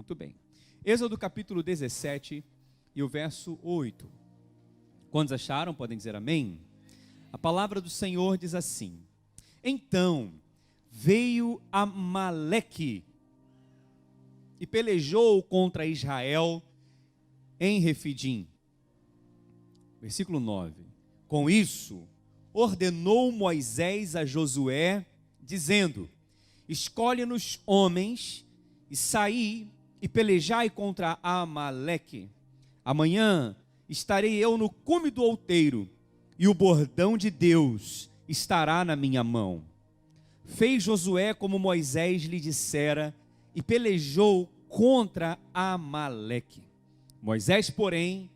Muito bem. Êxodo capítulo 17 e o verso 8. Quantos acharam? Podem dizer amém? A palavra do Senhor diz assim: Então veio Amaleque e pelejou contra Israel em Refidim. Versículo 9. Com isso, ordenou Moisés a Josué, dizendo: Escolhe-nos homens e saí e pelejai contra Amaleque. Amanhã estarei eu no cume do outeiro, e o bordão de Deus estará na minha mão. Fez Josué como Moisés lhe dissera, e pelejou contra Amaleque. Moisés, porém,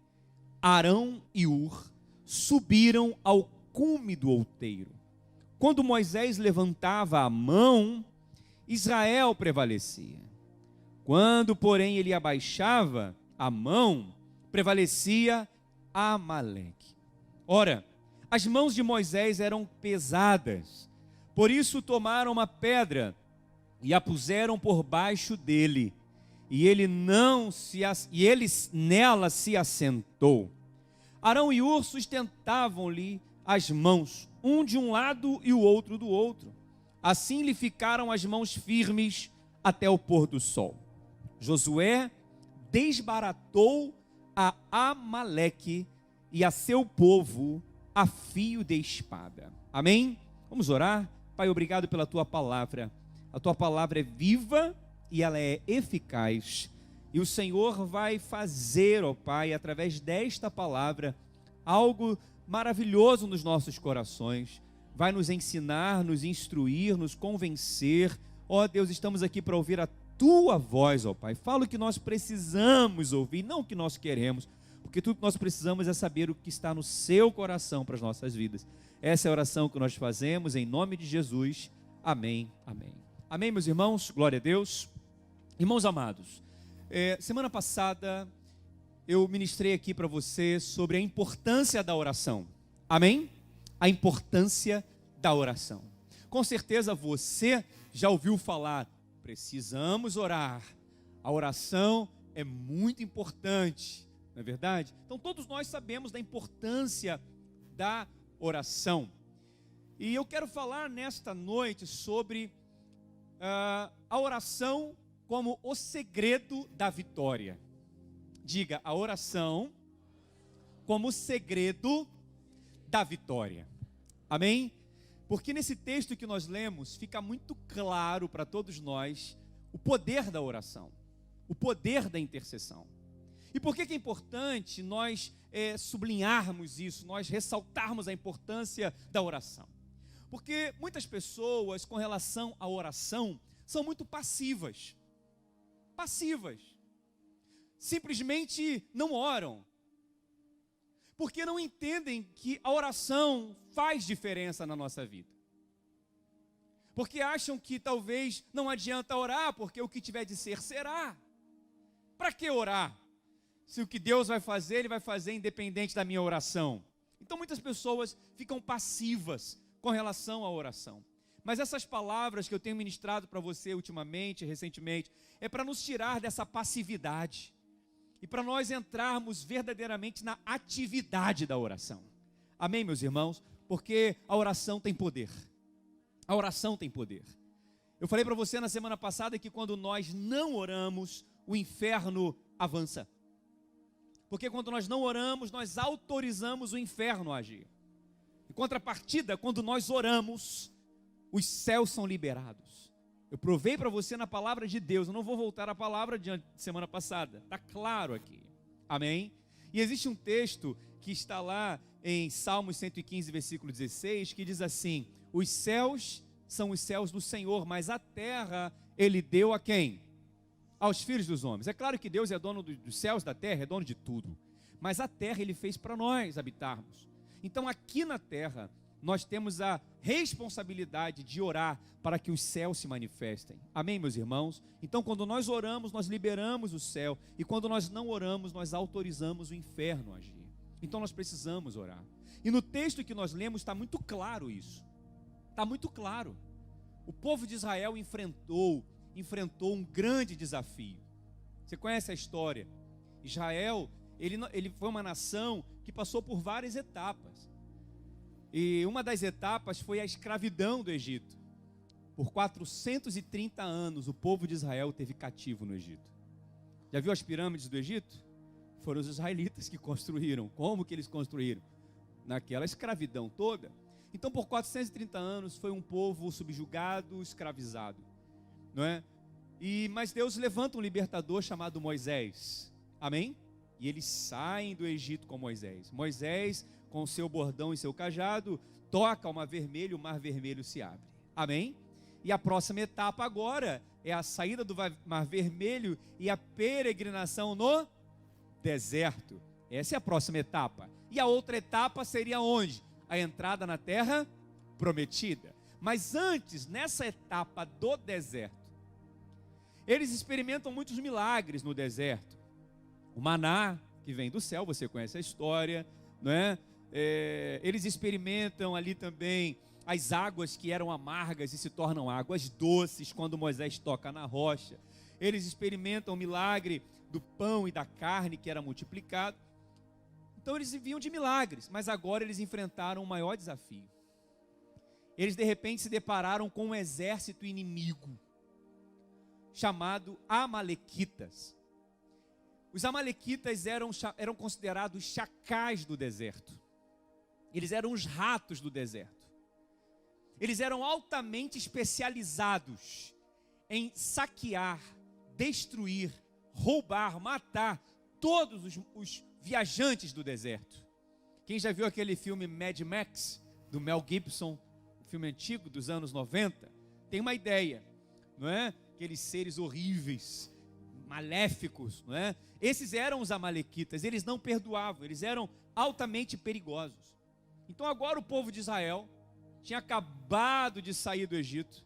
Arão e Ur subiram ao cume do outeiro. Quando Moisés levantava a mão, Israel prevalecia. Quando, porém, ele abaixava a mão, prevalecia Amaleque. Ora, as mãos de Moisés eram pesadas, por isso tomaram uma pedra e a puseram por baixo dele, e ele nela se assentou. Arão e Ur sustentavam-lhe as mãos, um de um lado e o outro do outro. Assim lhe ficaram as mãos firmes até o pôr do sol. Josué desbaratou a Amaleque e a seu povo a fio de espada. Amém? Vamos orar? Pai, obrigado pela tua palavra. A tua palavra é viva e ela é eficaz. E o Senhor vai fazer, ó Pai, através desta palavra, algo maravilhoso nos nossos corações. Vai nos ensinar, nos instruir, nos convencer. Ó Deus, estamos aqui para ouvir a tua voz, ó Pai. Fala o que nós precisamos ouvir, não o que nós queremos, porque tudo que nós precisamos é saber o que está no seu coração para as nossas vidas. Essa é a oração que nós fazemos em nome de Jesus. Amém, amém. Amém, meus irmãos, glória a Deus. Irmãos amados, semana passada eu ministrei aqui para você sobre a importância da oração. Amém? A importância da oração. Com certeza você já ouviu falar, precisamos orar. A oração é muito importante, não é verdade? Então todos nós sabemos da importância da oração. E eu quero falar nesta noite sobre a oração como o segredo da vitória. Diga, a oração como o segredo da vitória. Amém? Porque nesse texto que nós lemos, fica muito claro para todos nós o poder da oração, o poder da intercessão. E por que é importante nós sublinharmos isso, nós ressaltarmos a importância da oração? Porque muitas pessoas, com relação à oração, são muito passivas. Simplesmente não oram, porque não entendem que a oração faz diferença na nossa vida, porque acham que talvez não adianta orar, porque o que tiver de ser, será. Para que orar? Se o que Deus vai fazer, Ele vai fazer independente da minha oração. Então muitas pessoas ficam passivas com relação à oração. Mas essas palavras que eu tenho ministrado para você ultimamente, recentemente, é para nos tirar dessa passividade e para nós entrarmos verdadeiramente na atividade da oração. Amém, meus irmãos? Porque a oração tem poder. A oração tem poder. Eu falei para você na semana passada que quando nós não oramos, o inferno avança. Porque quando nós não oramos, nós autorizamos o inferno a agir. Em contrapartida, quando nós oramos, os céus são liberados. Eu provei para você na palavra de Deus. Eu não vou voltar à palavra de semana passada. Está claro aqui. Amém? E existe um texto que está lá em Salmos 115, versículo 16, que diz assim: os céus são os céus do Senhor, mas a terra Ele deu a quem? Aos filhos dos homens. É claro que Deus é dono dos céus, da terra, é dono de tudo. Mas a terra Ele fez para nós habitarmos. Então aqui na terra nós temos a responsabilidade de orar para que os céus se manifestem. Amém, meus irmãos? Então, quando nós oramos, nós liberamos o céu. E quando nós não oramos, nós autorizamos o inferno a agir. Então, nós precisamos orar. E no texto que nós lemos está muito claro isso. Está muito claro. O povo de Israel enfrentou um grande desafio. Você conhece a história. Israel, ele foi uma nação que passou por várias etapas. E uma das etapas foi a escravidão do Egito. Por 430 anos, o povo de Israel teve cativo no Egito. Já viu as pirâmides do Egito? Foram os israelitas que construíram. Como que eles construíram? Naquela escravidão toda. Então, por 430 anos, foi um povo subjugado, escravizado. Não é? Mas Deus levanta um libertador chamado Moisés. Amém? E eles saem do Egito com Moisés. Moisés, com o seu bordão e seu cajado, toca o mar vermelho se abre. Amém? E a próxima etapa agora é a saída do mar vermelho e a peregrinação no deserto. Essa é a próxima etapa. E a outra etapa seria onde? A entrada na terra prometida. Mas antes, nessa etapa do deserto, eles experimentam muitos milagres no deserto. O maná, que vem do céu, você conhece a história, não é? Eles experimentam ali também as águas que eram amargas e se tornam águas doces quando Moisés toca na rocha. Eles experimentam o milagre do pão e da carne que era multiplicado. Então eles viviam de milagres, mas agora eles enfrentaram um maior desafio. Eles de repente se depararam com um exército inimigo, chamado Amalequitas. Os Amalequitas eram considerados chacais do deserto. Eles eram os ratos do deserto. Eles eram altamente especializados em saquear, destruir, roubar, matar todos os viajantes do deserto. Quem já viu aquele filme Mad Max, do Mel Gibson, um filme antigo dos anos 90, tem uma ideia, não é? Aqueles seres horríveis, maléficos, não é? Esses eram os amalequitas, eles não perdoavam, eles eram altamente perigosos. Então agora o povo de Israel tinha acabado de sair do Egito,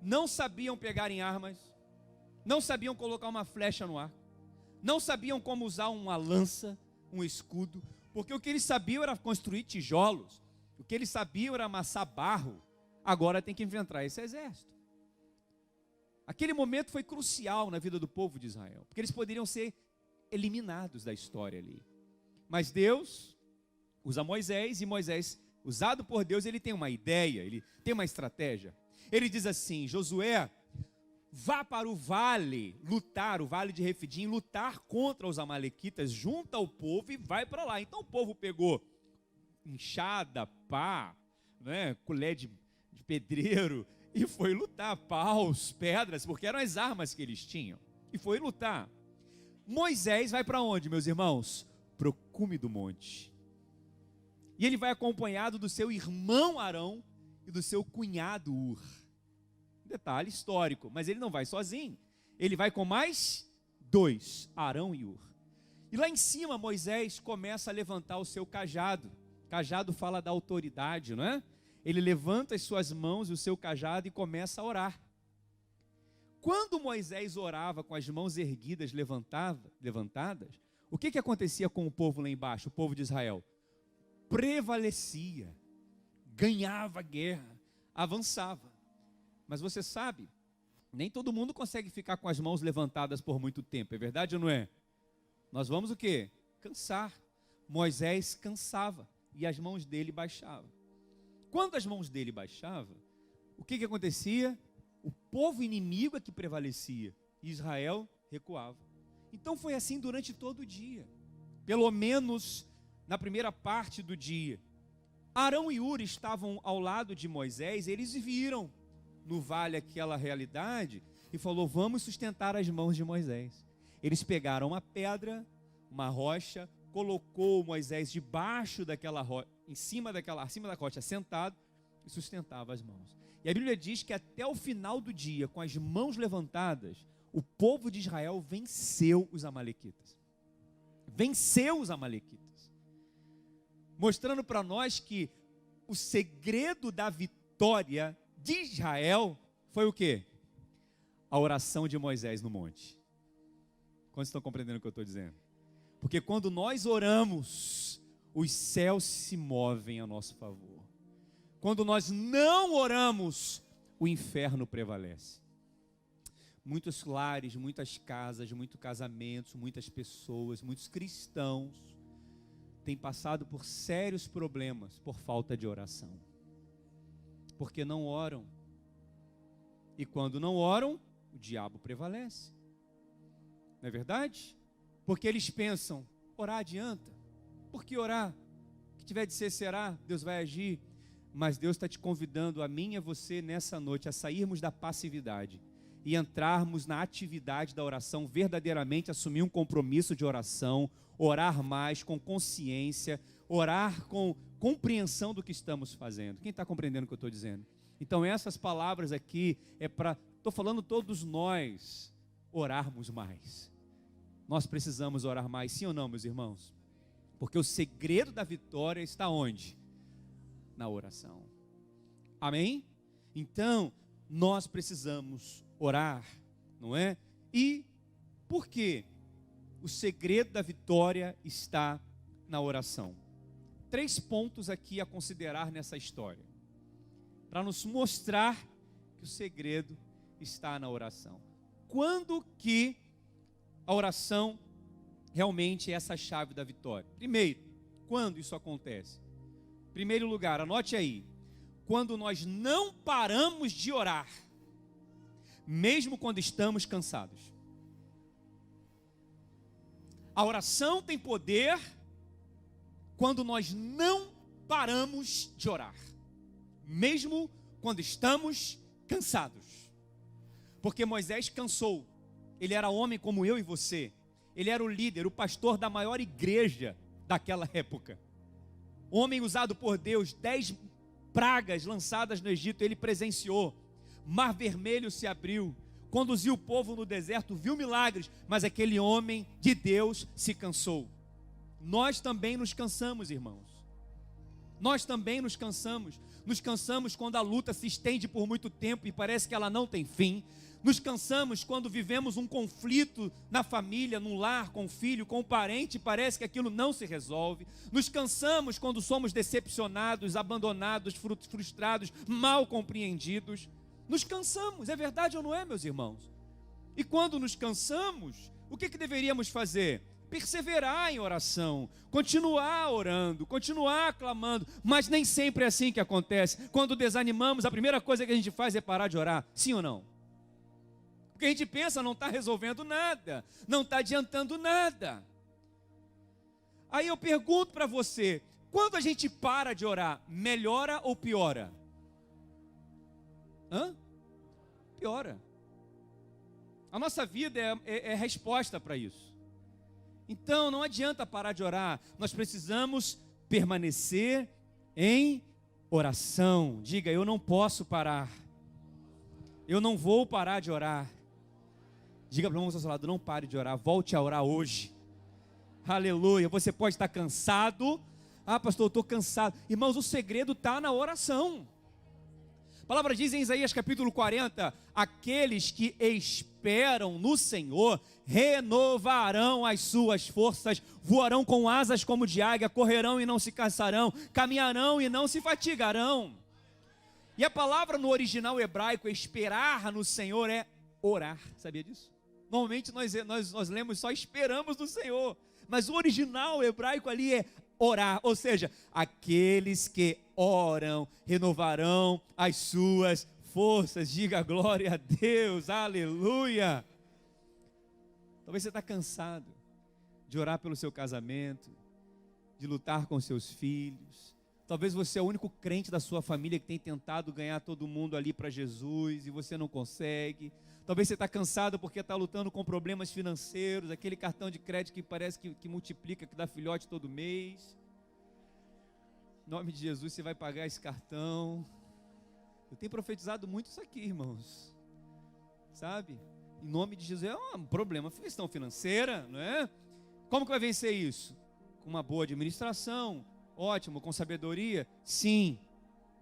não sabiam pegar em armas, não sabiam colocar uma flecha no ar, não sabiam como usar uma lança, um escudo, porque o que eles sabiam era construir tijolos, o que eles sabiam era amassar barro. Agora tem que enfrentar esse exército. Aquele momento foi crucial na vida do povo de Israel, porque eles poderiam ser eliminados da história ali. Mas Deus usa Moisés, e Moisés, usado por Deus, ele tem uma ideia, ele tem uma estratégia. Ele diz assim: Josué, vá para o vale lutar, o vale de Refidim, lutar contra os amalequitas, junta o povo e vai para lá. Então o povo pegou enxada, pá, né, colher de pedreiro, e foi lutar, paus, pedras, porque eram as armas que eles tinham, e foi lutar. Moisés vai para onde, meus irmãos? Para o cume do monte. E ele vai acompanhado do seu irmão Arão e do seu cunhado Ur. Detalhe histórico, mas ele não vai sozinho. Ele vai com mais dois, Arão e Ur. E lá em cima Moisés começa a levantar o seu cajado. Cajado fala da autoridade, não é? Ele levanta as suas mãos e o seu cajado e começa a orar. Quando Moisés orava com as mãos erguidas, levantadas, o que acontecia com o povo lá embaixo, o povo de Israel? Prevalecia, ganhava a guerra, avançava. Mas você sabe, nem todo mundo consegue ficar com as mãos levantadas por muito tempo, é verdade ou não é? Nós vamos o quê? Cansar. Moisés cansava e as mãos dele baixavam. Quando as mãos dele baixavam, o que acontecia? O povo inimigo é que prevalecia, e Israel recuava. Então foi assim durante todo o dia, pelo menos na primeira parte do dia. Arão e Ur estavam ao lado de Moisés, eles viram no vale aquela realidade e falou: vamos sustentar as mãos de Moisés. Eles pegaram uma pedra, uma rocha, colocou Moisés debaixo daquela rocha, acima da rocha, sentado, e sustentava as mãos. E a Bíblia diz que até o final do dia, com as mãos levantadas, o povo de Israel venceu os amalequitas. Venceu os amalequitas. Mostrando para nós que o segredo da vitória de Israel foi o quê? A oração de Moisés no monte. Quantos estão compreendendo o que eu estou dizendo? Porque quando nós oramos, os céus se movem a nosso favor. Quando nós não oramos, o inferno prevalece. muitos lares, muitas casas, muitos casamentos, muitas pessoas, muitos cristãos têm passado por sérios problemas por falta de oração. Porque não oram. E quando não oram, o diabo prevalece. Não é verdade? Porque eles pensam, orar adianta. Por que orar? O que tiver de ser, será. Deus vai agir. Mas Deus está te convidando, a mim e a você, nessa noite, a sairmos da passividade e entrarmos na atividade da oração, verdadeiramente assumir um compromisso de oração, orar mais com consciência, orar com compreensão do que estamos fazendo. Quem está compreendendo o que eu estou dizendo? Então essas palavras aqui é para, estou falando todos nós, orarmos mais. Nós precisamos orar mais, sim ou não, meus irmãos? Porque o segredo da vitória está onde? Na oração. Amém? Então, nós precisamos orar, não é? E por quê? O segredo da vitória está na oração. 3 pontos aqui a considerar nessa história, para nos mostrar que o segredo está na oração. Quando que a oração realmente é essa chave da vitória? Primeiro, quando isso acontece? Primeiro lugar, anote aí, quando nós não paramos de orar, mesmo quando estamos cansados. A oração tem poder quando nós não paramos de orar, mesmo quando estamos cansados. Porque Moisés cansou, ele era homem como eu e você, ele era o líder, o pastor da maior igreja daquela época. Homem usado por Deus, 10 pragas lançadas no Egito, ele presenciou. Mar Vermelho se abriu, conduziu o povo no deserto, viu milagres, mas aquele homem de Deus se cansou. Nós também nos cansamos, irmãos. Nós também nos cansamos. Nos cansamos quando a luta se estende por muito tempo e parece que ela não tem fim. Nos cansamos quando vivemos um conflito na família, no lar, com o filho, com o parente, e parece que aquilo não se resolve. Nos cansamos quando somos decepcionados, abandonados, frustrados, mal compreendidos. Nos cansamos, é verdade ou não é, meus irmãos? E quando nos cansamos, o que deveríamos fazer? Perseverar em oração, continuar orando, continuar clamando, mas nem sempre é assim que acontece. Quando desanimamos, a primeira coisa que a gente faz é parar de orar, sim ou não? Porque a gente pensa, não está resolvendo nada, não está adiantando nada. Aí eu pergunto para você, quando a gente para de orar, melhora ou piora? Piora. A nossa vida é resposta para isso. Então não adianta parar de orar, nós precisamos permanecer em oração. Diga, eu não posso parar, eu não vou parar de orar. Diga para o irmão ao seu lado, não pare de orar, volte a orar hoje. Aleluia. Você pode estar cansado. Ah, pastor, eu estou cansado. Irmãos, o segredo está na oração. A palavra diz em Isaías capítulo 40, aqueles que esperam no Senhor renovarão as suas forças, voarão com asas como de águia, correrão e não se cansarão, caminharão e não se fatigarão. E a palavra no original hebraico, esperar no Senhor, é orar. Sabia disso? Normalmente nós lemos só esperamos no Senhor, mas o original hebraico ali é orar, ou seja, aqueles que oram renovarão as suas forças. Diga glória a Deus, aleluia. Talvez você está cansado de orar pelo seu casamento, de lutar com seus filhos. Talvez você é o único crente da sua família que tem tentado ganhar todo mundo ali para Jesus e você não consegue. Talvez você está cansado porque está lutando com problemas financeiros, aquele cartão de crédito que parece que multiplica, que dá filhote todo mês. Em nome de Jesus, você vai pagar esse cartão. Eu tenho profetizado muito isso aqui, irmãos. Sabe? Em nome de Jesus, é um problema, questão financeira, não é? Como que vai vencer isso? Com uma boa administração, ótimo, com sabedoria? Sim,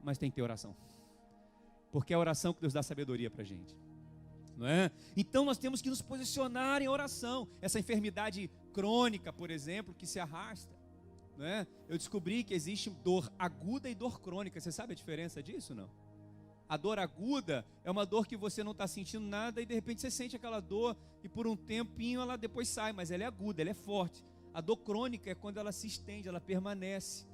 mas tem que ter oração. Porque é a oração que Deus dá sabedoria para a gente. Não é? Então nós temos que nos posicionar em oração. Essa enfermidade crônica, por exemplo, que se arrasta, não é? Eu descobri que existe dor aguda e dor crônica. Você sabe a diferença disso, não? A dor aguda é uma dor que você não está sentindo nada e de repente você sente aquela dor e por um tempinho ela depois sai, mas ela é aguda, ela é forte. A dor crônica é quando ela se estende, ela permanece.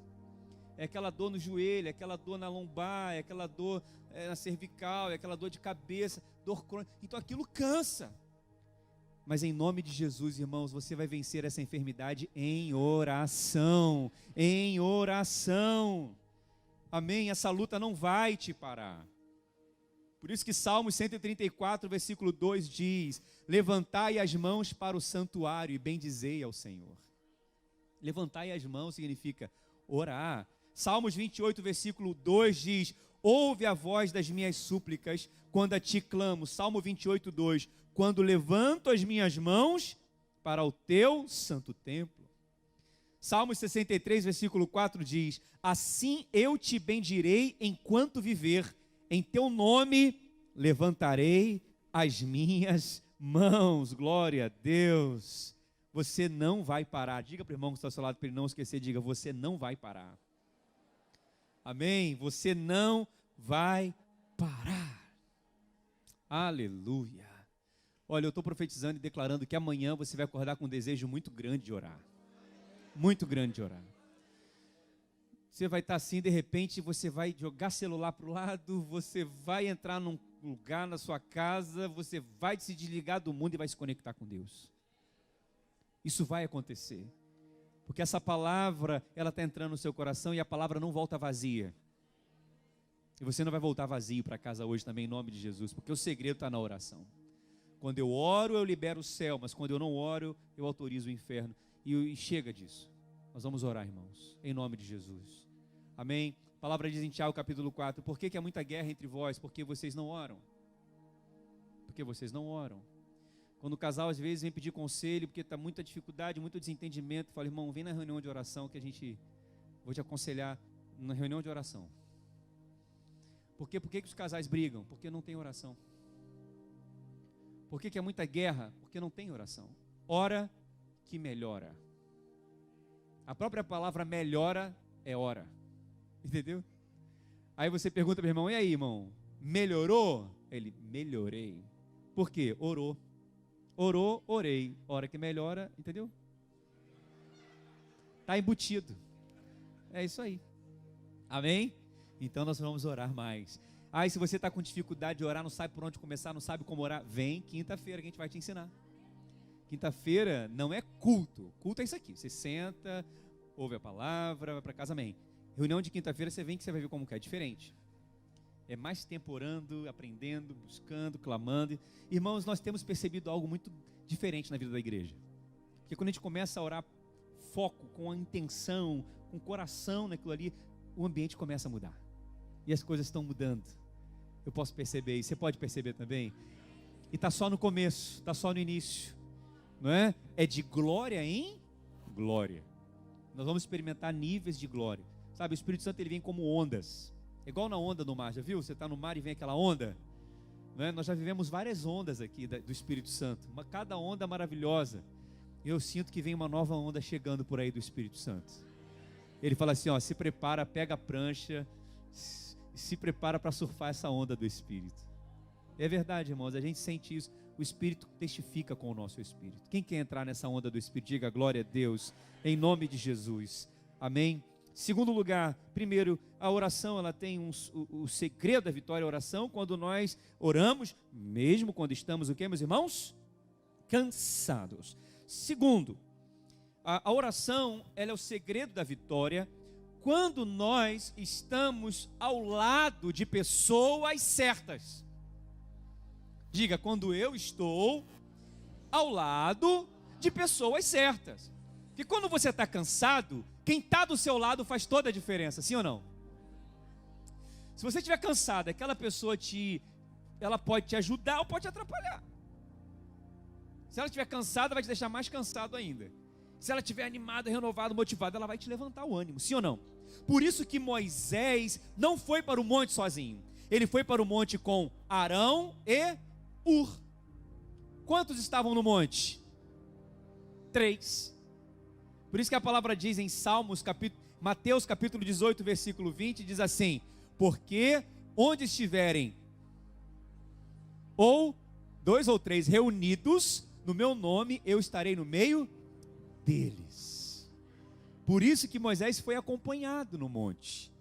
É aquela dor no joelho, é aquela dor na lombar, é aquela dor na cervical, é aquela dor de cabeça, dor crônica. Então aquilo cansa. Mas em nome de Jesus, irmãos, você vai vencer essa enfermidade em oração. Em oração. Amém? Essa luta não vai te parar. Por isso que Salmos 134, versículo 2 diz: levantai as mãos para o santuário e bendizei ao Senhor. Levantai as mãos significa orar. Salmos 28, versículo 2 diz: ouve a voz das minhas súplicas quando a ti clamo. Salmo 28, 2: quando levanto as minhas mãos para o teu santo templo. Salmos 63, versículo 4 diz: assim eu te bendirei enquanto viver, em teu nome levantarei as minhas mãos. Glória a Deus. Você não vai parar. Diga para o irmão que está ao seu lado, para ele não esquecer, diga: você não vai parar. Amém? Você não vai parar. Aleluia. Olha, eu estou profetizando e declarando que amanhã você vai acordar com um desejo muito grande de orar. Muito grande de orar. Você vai estar assim, de repente você vai jogar celular para o lado, você vai entrar num lugar na sua casa, você vai se desligar do mundo e vai se conectar com Deus. Isso vai acontecer. Porque essa palavra, ela está entrando no seu coração e a palavra não volta vazia. E você não vai voltar vazio para casa hoje também, em nome de Jesus, porque o segredo está na oração. Quando eu oro, eu libero o céu, mas quando eu não oro, eu autorizo o inferno. E chega disso. Nós vamos orar, irmãos, em nome de Jesus. Amém? A palavra diz em Tiago capítulo 4, por que há muita guerra entre vós? Porque vocês não oram. Porque vocês não oram. Quando o casal às vezes vem pedir conselho, porque está muita dificuldade, muito desentendimento, fala: irmão, vem na reunião de oração que vou te aconselhar na reunião de oração. Por que os casais brigam? Porque não tem oração. Por que há muita guerra? Porque não tem oração. Ora que melhora. A própria palavra melhora é ora. Entendeu? Aí você pergunta para o irmão: e aí, irmão? Melhorou? Ele: melhorei. Por quê? Orou. Orou, orei. Ora que melhora, entendeu? Está embutido. É isso aí. Amém? Então nós vamos orar mais. E se você está com dificuldade de orar, não sabe por onde começar, não sabe como orar, vem quinta-feira que a gente vai te ensinar. Quinta-feira não é culto. Culto é isso aqui. Você senta, ouve a palavra, vai para casa, amém. Reunião de quinta-feira você vem que você vai ver como que é diferente. É mais tempo orando, aprendendo, buscando, clamando. Irmãos, nós temos percebido algo muito diferente na vida da igreja. Porque quando a gente começa a orar foco, com a intenção, com o coração naquilo ali, o ambiente começa a mudar. E as coisas estão mudando. Eu posso perceber isso. Você pode perceber também? E está só no começo, está só no início. Não é? É de glória em glória. Nós vamos experimentar níveis de glória. Sabe, o Espírito Santo ele vem como ondas. É igual na onda no mar, já viu? Você está no mar e vem aquela onda. Não é? Nós já vivemos várias ondas aqui do Espírito Santo. Cada onda maravilhosa. E eu sinto que vem uma nova onda chegando por aí do Espírito Santo. Ele fala assim, ó, se prepara, pega a prancha, se prepara para surfar essa onda do Espírito. É verdade, irmãos, a gente sente isso. O Espírito testifica com o nosso Espírito. Quem quer entrar nessa onda do Espírito, diga glória a Deus, em nome de Jesus. Amém? Segundo lugar, primeiro, a oração, ela tem o segredo da vitória, a oração, quando nós oramos, mesmo quando estamos, o que, meus irmãos? Cansados. Segundo, a oração, ela é o segredo da vitória, quando nós estamos ao lado de pessoas certas. Diga, quando eu estou ao lado de pessoas certas. Porque quando você está cansado, quem está do seu lado faz toda a diferença, sim ou não? Se você estiver cansado, aquela pessoa ela pode te ajudar ou pode te atrapalhar. Se ela estiver cansada, vai te deixar mais cansado ainda. Se ela estiver animada, renovada, motivada, ela vai te levantar o ânimo, sim ou não? Por isso que Moisés não foi para o monte sozinho. Ele foi para o monte com Arão e Ur. Quantos estavam no monte? 3. Por isso que a palavra diz em Mateus capítulo 18, versículo 20, diz assim: porque onde estiverem, ou 2 ou 3 reunidos no meu nome, eu estarei no meio deles. Por isso que Moisés foi acompanhado no monte.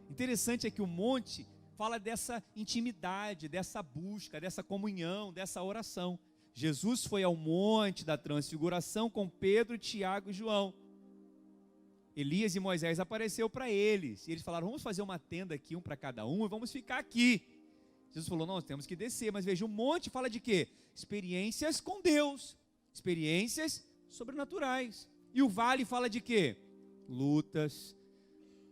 Interessante é que o monte fala dessa intimidade, dessa busca, dessa comunhão, dessa oração. Jesus foi ao monte da transfiguração com Pedro, Tiago e João. Elias e Moisés apareceu para eles, e eles falaram, vamos fazer uma tenda aqui, um para cada um, e vamos ficar aqui. Jesus falou, não, nós temos que descer, mas veja, o monte fala de quê? Experiências com Deus, experiências sobrenaturais. E o vale fala de quê? Lutas,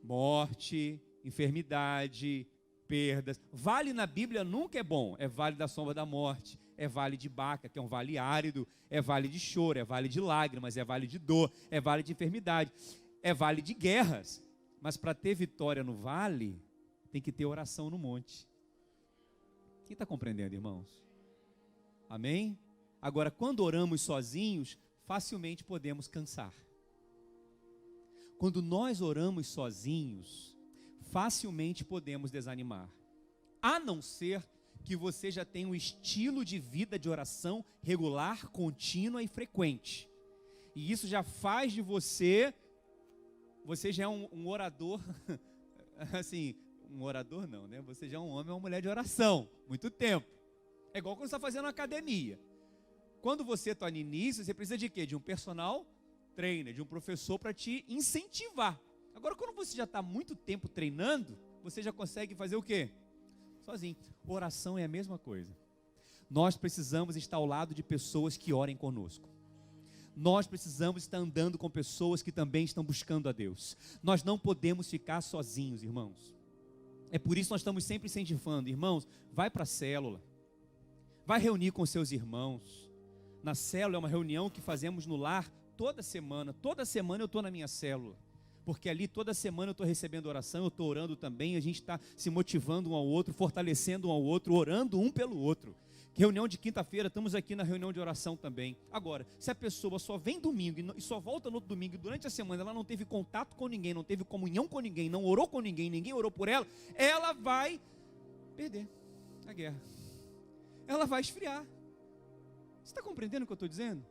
morte, enfermidade, perdas. Vale na Bíblia nunca é bom, é vale da sombra da morte, é vale de Baca, que é um vale árido, é vale de choro, é vale de lágrimas, é vale de dor, é vale de enfermidade, é vale de guerras. Mas para ter vitória no vale, tem que ter oração no monte. Quem está compreendendo, irmãos? Amém? Agora, quando oramos sozinhos, facilmente podemos cansar. Quando nós oramos sozinhos, facilmente podemos desanimar. A não ser que você já tenha um estilo de vida de oração regular, contínua e frequente. E isso já faz de você já é um orador, assim, um orador não, né? Você já é um homem ou uma mulher de oração, muito tempo. É igual quando você está fazendo academia. Quando você está no início, você precisa de quê? De um personal trainer, de um professor para te incentivar. Agora, quando você já está muito tempo treinando, você já consegue fazer o quê? Sozinho. Oração é a mesma coisa. Nós precisamos estar ao lado de pessoas que orem conosco. Nós precisamos estar andando com pessoas que também estão buscando a Deus. Nós não podemos ficar sozinhos, irmãos. É por isso que nós estamos sempre incentivando, irmãos, vai para a célula. Vai reunir com seus irmãos. Na célula é uma reunião que fazemos no lar toda semana. Toda semana eu estou na minha célula. Porque ali toda semana eu estou recebendo oração, eu estou orando também, a gente está se motivando um ao outro, fortalecendo um ao outro, orando um pelo outro. Reunião de quinta-feira, estamos aqui na reunião de oração também. Agora, se a pessoa só vem domingo e só volta no outro domingo, e durante a semana ela não teve contato com ninguém, não teve comunhão com ninguém, não orou com ninguém, ninguém orou por ela, ela vai perder a guerra. Ela vai esfriar. Você está compreendendo o que eu estou dizendo?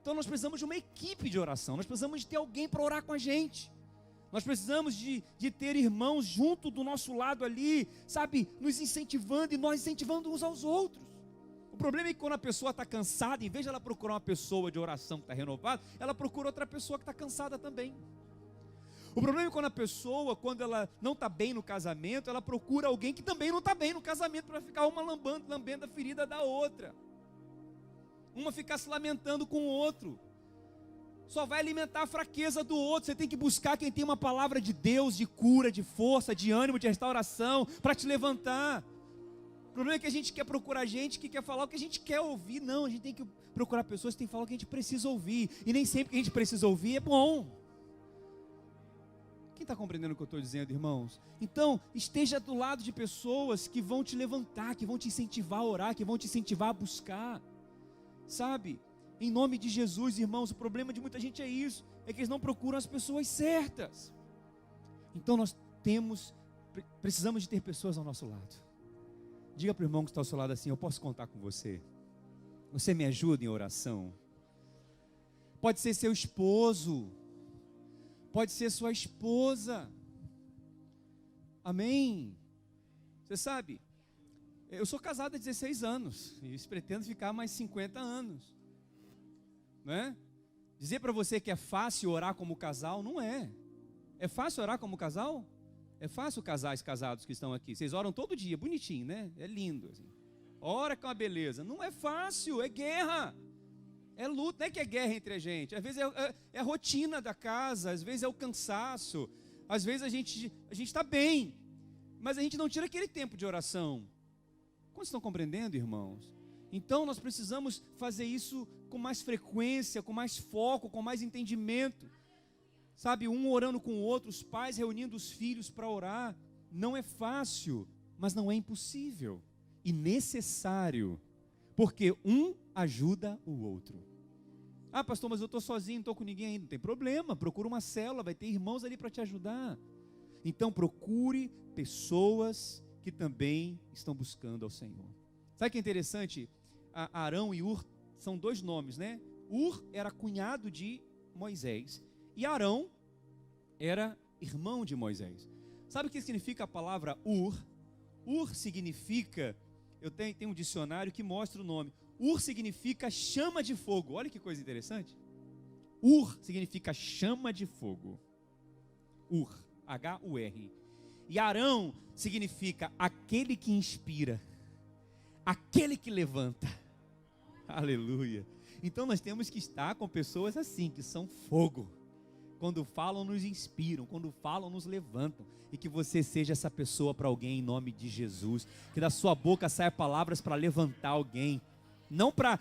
Então nós precisamos de uma equipe de oração, nós precisamos de ter alguém para orar com a gente. Nós precisamos de ter irmãos junto do nosso lado ali, sabe, nos incentivando e nós incentivando uns aos outros. O problema é que quando a pessoa está cansada, em vez de ela procurar uma pessoa de oração que está renovada, ela procura outra pessoa que está cansada também. O problema é quando a pessoa, quando ela não está bem no casamento, ela procura alguém que também não está bem no casamento, para ficar uma lambendo a ferida da outra. Uma ficar se lamentando com o outro. Só vai alimentar a fraqueza do outro. Você tem que buscar quem tem uma palavra de Deus, de cura, de força, de ânimo, de restauração, para te levantar. O problema é que a gente quer procurar gente que quer falar o que a gente quer ouvir. Não, a gente tem que procurar pessoas que tem que falar o que a gente precisa ouvir. E nem sempre o que a gente precisa ouvir é bom. Quem está compreendendo o que eu estou dizendo, irmãos? Então, esteja do lado de pessoas que vão te levantar, que vão te incentivar a orar, que vão te incentivar a buscar. Sabe? Em nome de Jesus, irmãos, o problema de muita gente é isso. É que eles não procuram as pessoas certas. Então nós precisamos de ter pessoas ao nosso lado. Diga para o irmão que está ao seu lado assim, eu posso contar com você. Você me ajuda em oração. Pode ser seu esposo. Pode ser sua esposa. Amém? Você sabe, eu sou casado há 16 anos. E pretendo ficar mais 50 anos. Não é? Dizer para você que é fácil orar como casal, não é. É fácil orar como casal? É fácil casais casados que estão aqui. Vocês oram todo dia, bonitinho, né? É lindo assim. Ora com a beleza. Não é fácil, é guerra. É luta, não é que é guerra entre a gente. Às vezes é a rotina da casa, às vezes é o cansaço. Às vezes a gente está bem, mas a gente não tira aquele tempo de oração. Como estão compreendendo, irmãos? Então nós precisamos fazer isso com mais frequência, com mais foco, com mais entendimento. Sabe, um orando com o outro, os pais reunindo os filhos para orar. Não é fácil, mas não é impossível. E necessário, porque um ajuda o outro. Ah, pastor, mas eu estou sozinho, não estou com ninguém ainda. Não tem problema, procura uma célula, vai ter irmãos ali para te ajudar. Então procure pessoas que também estão buscando ao Senhor. Sabe o que é interessante? Arão e Hur são dois nomes, né? Hur era cunhado de Moisés e Arão era irmão de Moisés. Sabe o que significa a palavra Hur? Hur significa, eu tenho um dicionário que mostra o nome. Hur significa chama de fogo. Olha que coisa interessante. Hur significa chama de fogo. Hur, H-U-R. E Arão significa aquele que inspira, aquele que levanta. Aleluia. Então nós temos que estar com pessoas assim, que são fogo. Quando falam, nos inspiram. Quando falam, nos levantam. E que você seja essa pessoa para alguém em nome de Jesus. Que da sua boca saia palavras para levantar alguém. Não para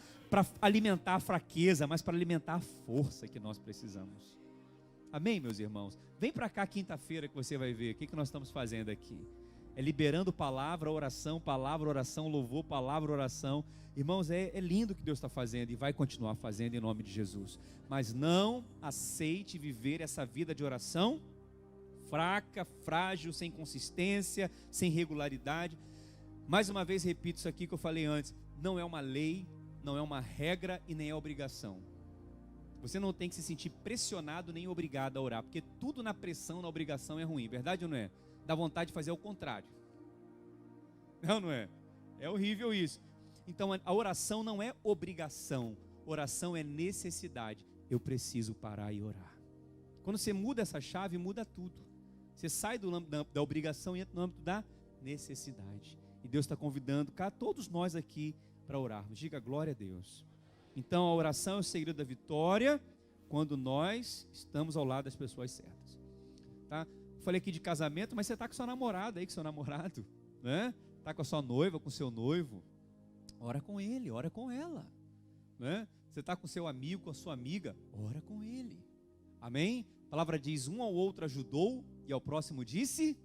alimentar a fraqueza, mas para alimentar a força que nós precisamos. Amém, meus irmãos? Vem para cá quinta-feira que você vai ver o que nós estamos fazendo aqui. É liberando palavra, oração, louvor, palavra, oração. Irmãos, é lindo o que Deus está fazendo e vai continuar fazendo em nome de Jesus. Mas não aceite viver essa vida de oração fraca, frágil, sem consistência, sem regularidade. Mais uma vez repito isso aqui que eu falei antes. Não é uma lei, não é uma regra e nem é obrigação. Você não tem que se sentir pressionado nem obrigado a orar, porque tudo na pressão, na obrigação é ruim, verdade ou não é? Dá vontade de fazer o contrário. Não é? É horrível isso. Então a oração não é obrigação, oração é necessidade. Eu preciso parar e orar. Quando você muda essa chave, muda tudo. Você sai do âmbito da obrigação e entra no âmbito da necessidade. E Deus está convidando todos nós aqui para orarmos. Diga glória a Deus. Então a oração é o segredo da vitória quando nós estamos ao lado das pessoas certas. Tá? Falei aqui de casamento, mas você está com sua namorada aí, com seu namorado, né? Está com a sua noiva, com o seu noivo. Ora com ele, ora com ela, né? Você está com o seu amigo, com a sua amiga, ora com ele. Amém? A palavra diz, um ao outro ajudou e ao próximo disse,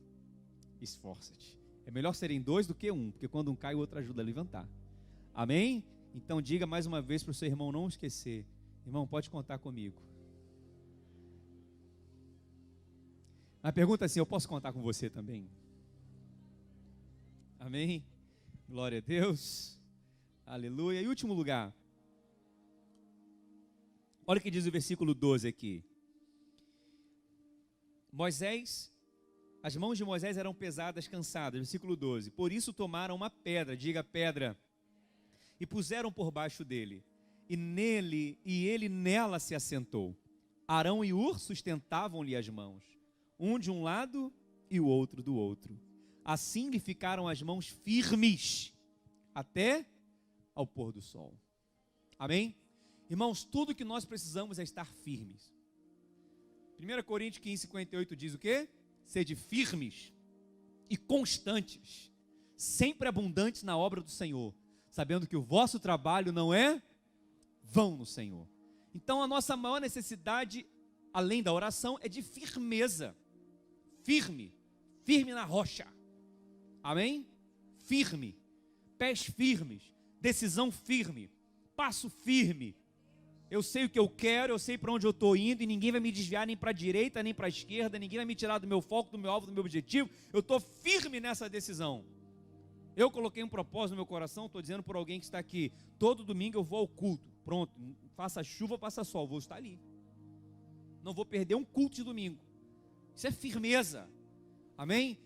esforça-te. É melhor serem dois do que um, porque quando um cai, o outro ajuda a levantar. Amém? Então diga mais uma vez para o seu irmão não esquecer. Irmão, pode contar comigo. A pergunta é assim, eu posso contar com você também? Amém? Glória a Deus. Aleluia. E último lugar. Olha o que diz o versículo 12 aqui. As mãos de Moisés eram pesadas, cansadas. Versículo 12. Por isso tomaram uma pedra, diga pedra, e puseram por baixo dele. E ele nela se assentou. Arão e Hur sustentavam-lhe as mãos, um de um lado e o outro do outro. Assim lhe ficaram as mãos firmes até ao pôr do sol. Amém? Irmãos, tudo que nós precisamos é estar firmes. 1 Coríntios 15:58 diz o quê? Sede firmes e constantes, sempre abundantes na obra do Senhor, sabendo que o vosso trabalho não é vão no Senhor. Então a nossa maior necessidade, além da oração, é de firmeza. Firme na rocha. Amém? Firme, pés firmes, decisão firme, passo firme. Eu sei o que eu quero, eu sei para onde eu estou indo e ninguém vai me desviar nem para a direita, nem para a esquerda, ninguém vai me tirar do meu foco, do meu alvo, do meu objetivo. Eu estou firme nessa decisão. Eu coloquei um propósito no meu coração, estou dizendo por alguém que está aqui, todo domingo eu vou ao culto, pronto, faça chuva, faça sol, vou estar ali. Não vou perder um culto de domingo. Isso é firmeza. Amém?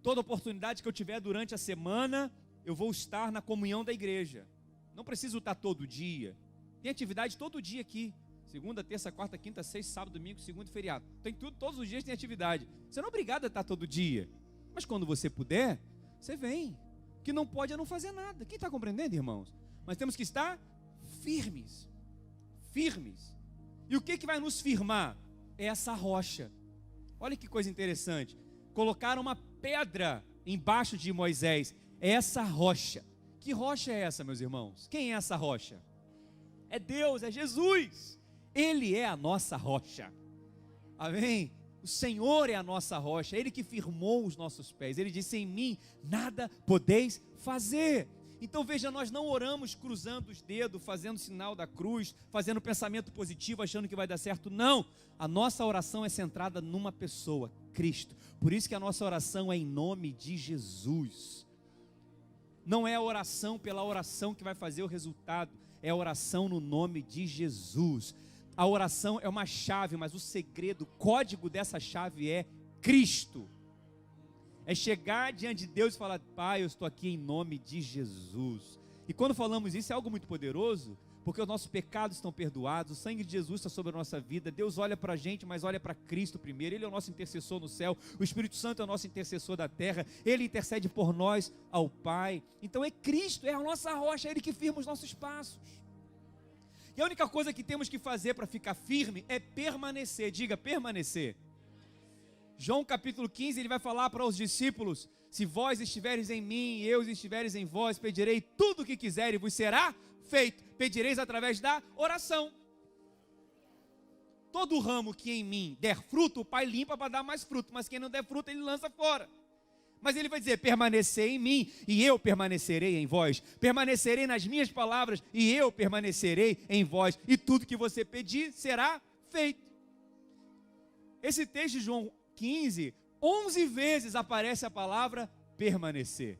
Toda oportunidade que eu tiver durante a semana, eu vou estar na comunhão da igreja. Não preciso estar todo dia. Tem atividade todo dia aqui. Segunda, terça, quarta, quinta, sexta, sábado, domingo, segunda e feriado. Tem tudo, todos os dias tem atividade. Você não é obrigado a estar todo dia. Mas quando você puder, você vem. O que não pode é não fazer nada. Quem está compreendendo, irmãos? Mas temos que estar firmes. Firmes. E o que vai nos firmar? É essa rocha. Olha que coisa interessante. Colocaram uma pedra embaixo de Moisés. É essa rocha. Que rocha é essa, meus irmãos? Quem é essa rocha? É Deus, é Jesus. Ele é a nossa rocha. Amém? O Senhor é a nossa rocha. Ele que firmou os nossos pés. Ele disse, em mim nada podeis fazer. Então veja, nós não oramos cruzando os dedos, fazendo sinal da cruz, fazendo pensamento positivo, achando que vai dar certo. Não, a nossa oração é centrada numa pessoa, Cristo. Por isso que a nossa oração é em nome de Jesus. Não é a oração pela oração que vai fazer o resultado, é a oração no nome de Jesus. A oração é uma chave, mas o segredo, o código dessa chave é Cristo. É chegar diante de Deus e falar: Pai, eu estou aqui em nome de Jesus. E quando falamos isso é algo muito poderoso, porque os nossos pecados estão perdoados, o sangue de Jesus está sobre a nossa vida. Deus olha para a gente, mas olha para Cristo primeiro. Ele é o nosso intercessor no céu, o Espírito Santo é o nosso intercessor da terra, Ele intercede por nós ao Pai. Então é Cristo, é a nossa rocha, é Ele que firma os nossos passos. E a única coisa que temos que fazer para ficar firme é permanecer. Diga, permanecer. João capítulo 15, ele vai falar para os discípulos: se vós estiveres em mim e eu estiveres em vós, pedirei tudo o que quiser e vos será feito. Pedireis através da oração. Todo ramo que em mim der fruto, o Pai limpa para dar mais fruto, mas quem não der fruto, Ele lança fora. Mas Ele vai dizer: permanecer em mim e eu permanecerei em vós. Permanecerei nas minhas palavras e eu permanecerei em vós. E tudo que você pedir será feito. Esse texto de João 15, 11 vezes aparece a palavra permanecer.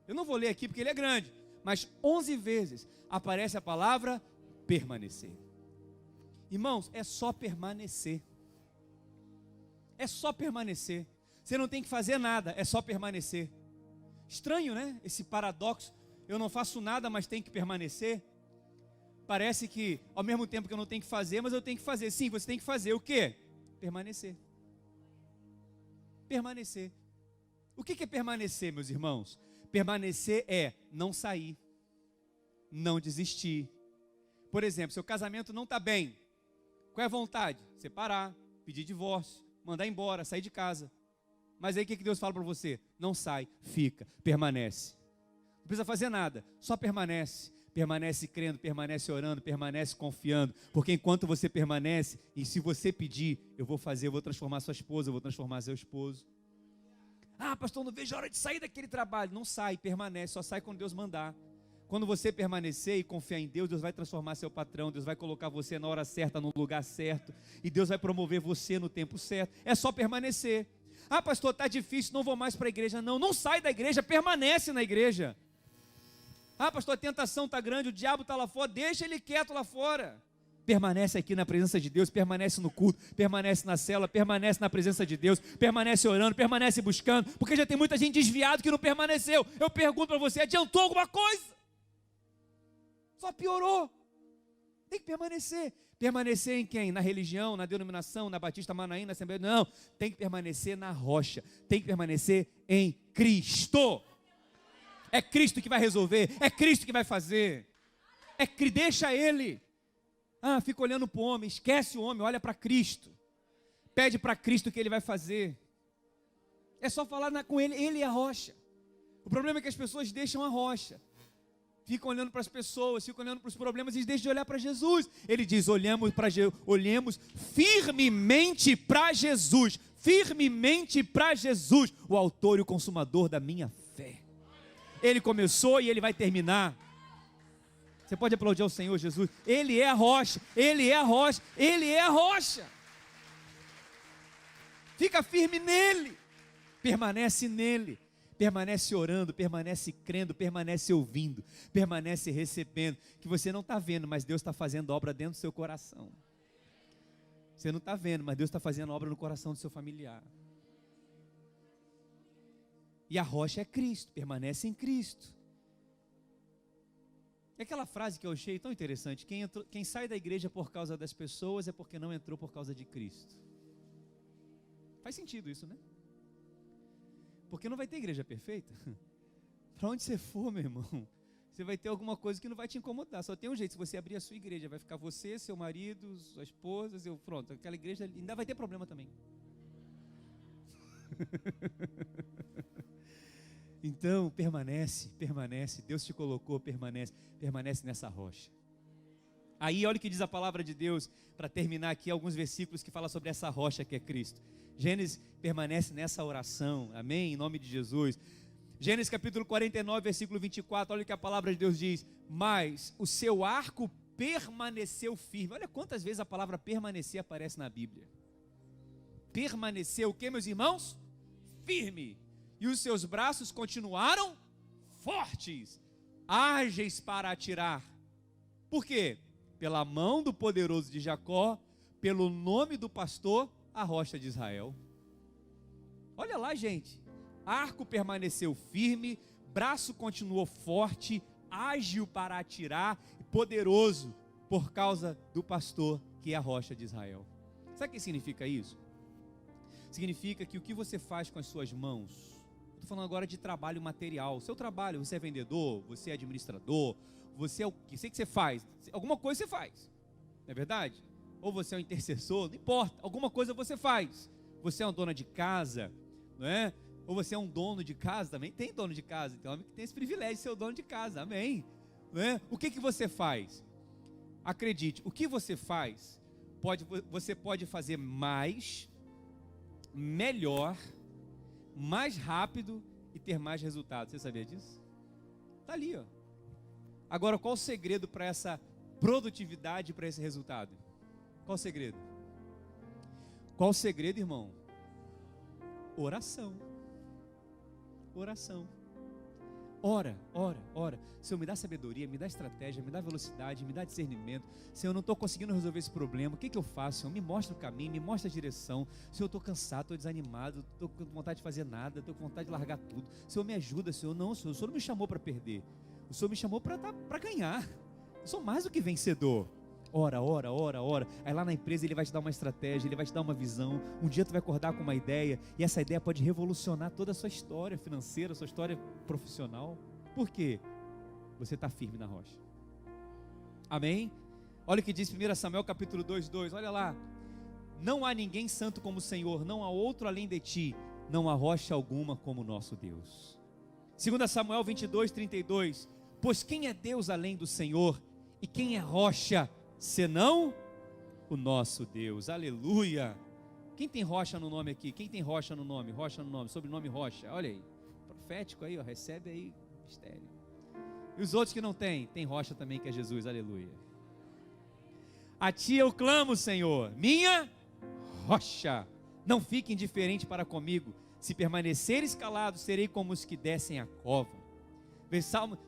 Eu não vou ler aqui porque ele é grande, mas 11 vezes aparece a palavra permanecer. Irmãos, é só permanecer. É só permanecer. Você não tem que fazer nada, é só permanecer. Estranho, né? Esse paradoxo. Eu não faço nada, mas tenho que permanecer. Parece que ao mesmo tempo que eu não tenho que fazer, mas eu tenho que fazer. Sim, você tem que fazer o quê? Permanecer. Permanecer. O que é permanecer, meus irmãos? Permanecer é não sair, não desistir. Por exemplo, seu casamento não está bem. Qual é a vontade? Separar, pedir divórcio, mandar embora, sair de casa. Mas aí o que Deus fala para você? Não sai, fica, permanece. Não precisa fazer nada, só permanece. Permanece crendo, permanece orando, permanece confiando. Porque enquanto você permanece, e se você pedir, eu vou fazer, eu vou transformar sua esposa, eu vou transformar seu esposo. Ah, pastor, não vejo a hora de sair daquele trabalho. Não sai, permanece, só sai quando Deus mandar. Quando você permanecer e confiar em Deus, Deus vai transformar seu patrão, Deus vai colocar você na hora certa, no lugar certo, e Deus vai promover você no tempo certo. É só permanecer. Ah, pastor, está difícil, não vou mais para a igreja. Não sai da igreja, permanece na igreja. Ah, pastor, a tentação está grande, o diabo está lá fora, deixa ele quieto lá fora. Permanece aqui na presença de Deus, permanece no culto, permanece na célula, permanece na presença de Deus, permanece orando, permanece buscando, porque já tem muita gente desviada que não permaneceu. Eu pergunto para você, adiantou alguma coisa? Só piorou. Tem que permanecer. Permanecer em quem? Na religião, na denominação, na Batista Manaína, na Assembleia? Não, tem que permanecer na rocha, tem que permanecer em Cristo. É Cristo que vai resolver, é Cristo que vai fazer. Deixa Ele. Ah, fica olhando para o homem, esquece o homem, olha para Cristo. Pede para Cristo o que Ele vai fazer. É só falar com Ele, Ele é a rocha. O problema é que as pessoas deixam a rocha. Ficam olhando para as pessoas, ficam olhando para os problemas e deixam de olhar para Jesus. Ele diz, olhemos firmemente para Jesus. Firmemente para Jesus, o autor e o consumador da minha fé. Ele começou e Ele vai terminar. Você pode aplaudir ao Senhor Jesus. Ele é a rocha, Ele é a rocha, Ele é a rocha. Fica firme nele, permanece nele, permanece orando, permanece crendo, permanece ouvindo, permanece recebendo, que você não está vendo, mas Deus está fazendo obra dentro do seu coração. Você não está vendo, mas Deus está fazendo obra no coração do seu familiar. E a rocha é Cristo, permanece em Cristo. E aquela frase que eu achei tão interessante, quem sai da igreja por causa das pessoas é porque não entrou por causa de Cristo. Faz sentido isso, né? Porque não vai ter igreja perfeita. Para onde você for, meu irmão, você vai ter alguma coisa que não vai te incomodar. Só tem um jeito, se você abrir a sua igreja, vai ficar você, seu marido, sua esposa, pronto, aquela igreja ainda vai ter problema também. Então, permanece, Deus te colocou, permanece nessa rocha. Aí, olha o que diz a palavra de Deus, para terminar aqui, alguns versículos que falam sobre essa rocha que é Cristo. Gênesis permanece nessa oração, amém, em nome de Jesus. Gênesis capítulo 49, versículo 24, olha o que a palavra de Deus diz: mas o seu arco permaneceu firme. Olha quantas vezes a palavra permanecer aparece na Bíblia. Permaneceu o que, meus irmãos? Firme. E os seus braços continuaram fortes, ágeis para atirar. Por quê? Pela mão do poderoso de Jacó, pelo nome do pastor, a rocha de Israel. Olha lá, gente. Arco permaneceu firme, braço continuou forte, ágil para atirar, poderoso por causa do pastor, que é a rocha de Israel. Sabe o que significa isso? Significa que o que você faz com as suas mãos, estou falando agora de trabalho material, seu trabalho, você é vendedor, você é administrador, você é o que sei que você faz, alguma coisa você faz, não é verdade? Ou você é um intercessor, não importa, alguma coisa você faz. Você é uma dona de casa, não é? Ou você é um dono de casa, também tem dono de casa, tem homem que tem esse privilégio de ser o dono de casa, amém? Não é? O que você faz? Acredite, o que você faz, você pode fazer mais, melhor, mais rápido e ter mais resultado. Você sabia disso? Está ali, ó. Agora, qual o segredo para essa produtividade, para esse resultado? Qual o segredo? Qual o segredo, irmão? Oração. Oração. Ora. Senhor, me dá sabedoria, me dá estratégia, me dá velocidade, me dá discernimento. Senhor, eu não estou conseguindo resolver esse problema. O que eu faço, Senhor? Me mostra o caminho, me mostra a direção. Senhor, eu estou cansado, estou desanimado, estou com vontade de fazer nada, estou com vontade de largar tudo. Senhor, me ajuda, Senhor. Não, Senhor, o Senhor não me chamou para perder. O Senhor me chamou para ganhar. Eu sou mais do que vencedor. Ora. Aí lá na empresa ele vai te dar uma estratégia, ele vai te dar uma visão. Um dia tu vai acordar com uma ideia, e essa ideia pode revolucionar toda a sua história financeira, sua história profissional. Por quê? Você está firme na rocha. Amém? Olha o que diz 1 Samuel capítulo 2:2, olha lá. Não há ninguém santo como o Senhor, não há outro além de ti, não há rocha alguma como o nosso Deus. 2 Samuel 22:32, pois quem é Deus além do Senhor, e quem é rocha senão o nosso Deus? Aleluia. Quem tem rocha no nome aqui? Quem tem rocha no nome? Rocha no nome, sobrenome rocha. Olha aí, profético aí, ó, recebe aí mistério. E os outros que não tem rocha também, que é Jesus. Aleluia. A ti eu clamo, Senhor, minha rocha. Não fique indiferente para comigo. Se permaneceres calados, serei como os que descem a cova.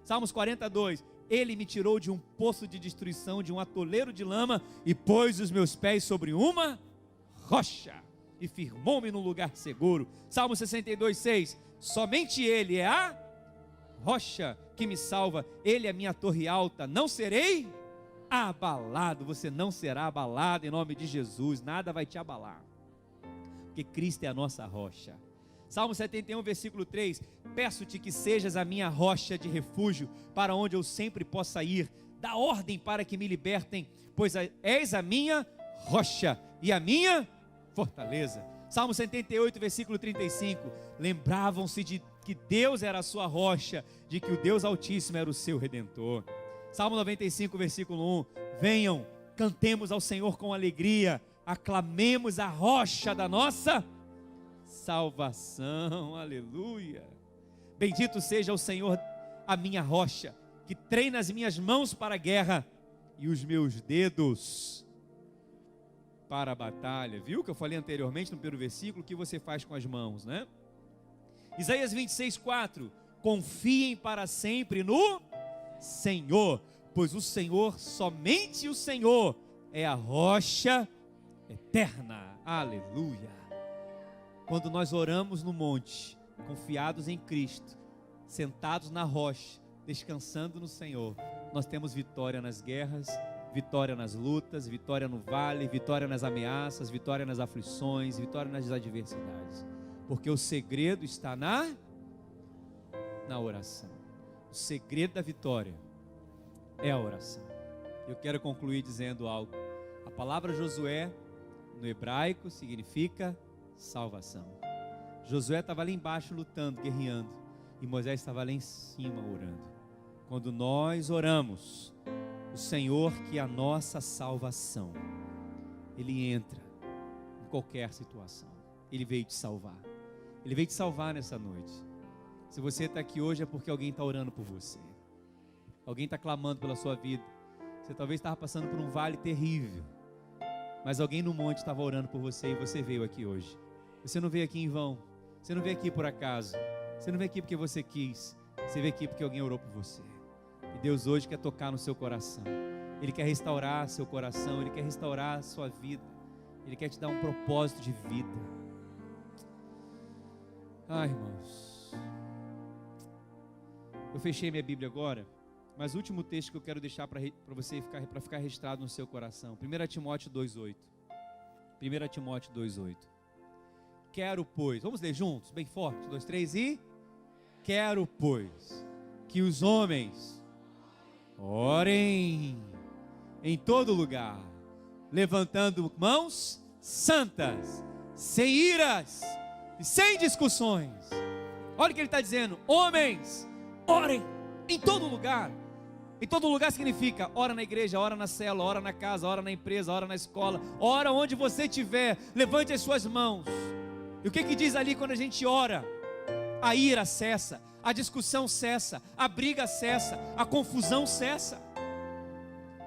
Salmos 42. Ele me tirou de um poço de destruição, de um atoleiro de lama, e pôs os meus pés sobre uma rocha, e firmou-me num lugar seguro. Salmo 62:6. Somente Ele é a rocha que me salva, Ele é a minha torre alta, não serei abalado. Você não será abalado em nome de Jesus, nada vai te abalar, porque Cristo é a nossa rocha. Salmo 71, versículo 3, peço-te que sejas a minha rocha de refúgio, para onde eu sempre possa ir, dá ordem para que me libertem, pois és a minha rocha e a minha fortaleza. Salmo 78, versículo 35, lembravam-se de que Deus era a sua rocha, de que o Deus Altíssimo era o seu Redentor. Salmo 95, versículo 1, venham, cantemos ao Senhor com alegria, aclamemos a rocha da nossa salvação. Aleluia. Bendito seja o Senhor, a minha rocha, que treina as minhas mãos para a guerra e os meus dedos para a batalha. Viu que eu falei anteriormente no primeiro versículo, o que você faz com as mãos, né? Isaías 26:4, confiem para sempre no Senhor, pois o Senhor, somente o Senhor, é a rocha eterna. Aleluia. Quando nós oramos no monte, confiados em Cristo, sentados na rocha, descansando no Senhor, nós temos vitória nas guerras, vitória nas lutas, vitória no vale, vitória nas ameaças, vitória nas aflições, vitória nas adversidades, porque o segredo está na oração. O segredo da vitória é a oração. Eu quero concluir dizendo algo. A palavra Josué no hebraico significa salvação. Josué estava lá embaixo lutando, guerreando, e Moisés estava lá em cima orando. Quando nós oramos, o Senhor, que é a nossa salvação, Ele entra em qualquer situação. Ele veio te salvar. Ele veio te salvar nessa noite. Se você está aqui hoje é porque alguém está orando por você. Alguém está clamando pela sua vida. Você talvez estava passando por um vale terrível, mas alguém no monte estava orando por você e você veio aqui hoje. Você não veio aqui em vão. Você não veio aqui por acaso. Você não veio aqui porque você quis. Você veio aqui porque alguém orou por você. E Deus hoje quer tocar no seu coração. Ele quer restaurar seu coração. Ele quer restaurar a sua vida. Ele quer te dar um propósito de vida. Ai, irmãos, eu fechei minha Bíblia agora, mas o último texto que eu quero deixar para você para ficar registrado no seu coração. 1 Timóteo 2,8. 1 Timóteo 2,8. Quero, pois, vamos ler juntos, bem forte, 1, 2, 3 e... Quero, pois, que os homens orem em todo lugar, levantando mãos santas, sem iras e sem discussões. Olha o que ele está dizendo: homens, orem em todo lugar. Em todo lugar significa: ora na igreja, ora na célula, ora na casa, ora na empresa, ora na escola, ora onde você estiver, levante as suas mãos. E o que diz ali quando a gente ora? A ira cessa, a discussão cessa, a briga cessa, a confusão cessa.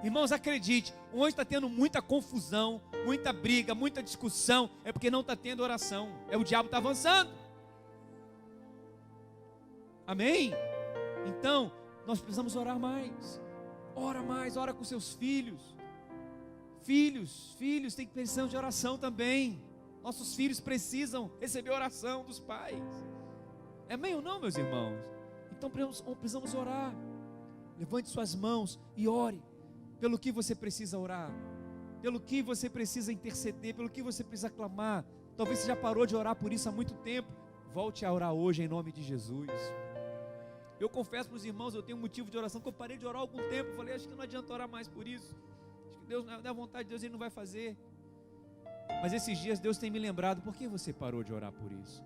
Irmãos, acredite, onde está tendo muita confusão, muita briga, muita discussão, é porque não está tendo oração. É o diabo está avançando. Amém? Então, nós precisamos orar mais. Ora mais, ora com seus filhos. Filhos têm que precisar de oração também. Nossos filhos precisam receber oração dos pais. É amém ou não, meus irmãos? Então precisamos orar. Levante suas mãos e ore pelo que você precisa orar, pelo que você precisa interceder, pelo que você precisa clamar. Talvez você já parou de orar por isso há muito tempo. Volte a orar hoje em nome de Jesus. Eu confesso para os irmãos, eu tenho um motivo de oração que eu parei de orar há algum tempo. Eu falei, acho que não adianta orar mais por isso. Acho que Deus, na vontade de Deus, Ele não vai fazer. Mas esses dias Deus tem me lembrado, por que você parou de orar por isso?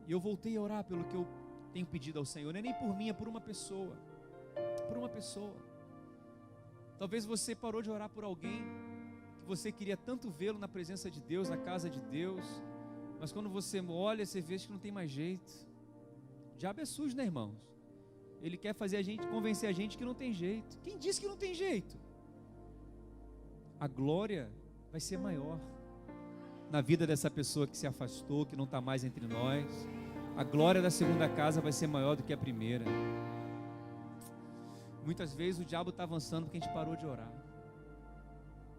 E eu voltei a orar pelo que eu tenho pedido ao Senhor. Não é nem por mim, é por uma pessoa. Por uma pessoa. Talvez você parou de orar por alguém que você queria tanto vê-lo na presença de Deus, na casa de Deus, mas quando você olha, você vê que não tem mais jeito. O diabo é sujo, né, irmãos? Ele quer fazer a gente, convencer a gente que não tem jeito. Quem disse que não tem jeito? A glória vai ser maior na vida dessa pessoa que se afastou, que não está mais entre nós. A glória da segunda casa vai ser maior do que a primeira. Muitas vezes o diabo está avançando porque a gente parou de orar.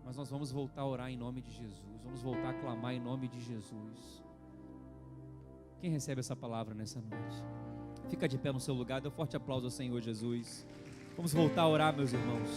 Mas nós vamos voltar a orar em nome de Jesus. Vamos voltar a clamar em nome de Jesus. Quem recebe essa palavra nessa noite? Fica de pé no seu lugar, dê um forte aplauso ao Senhor Jesus. Vamos voltar a orar, meus irmãos.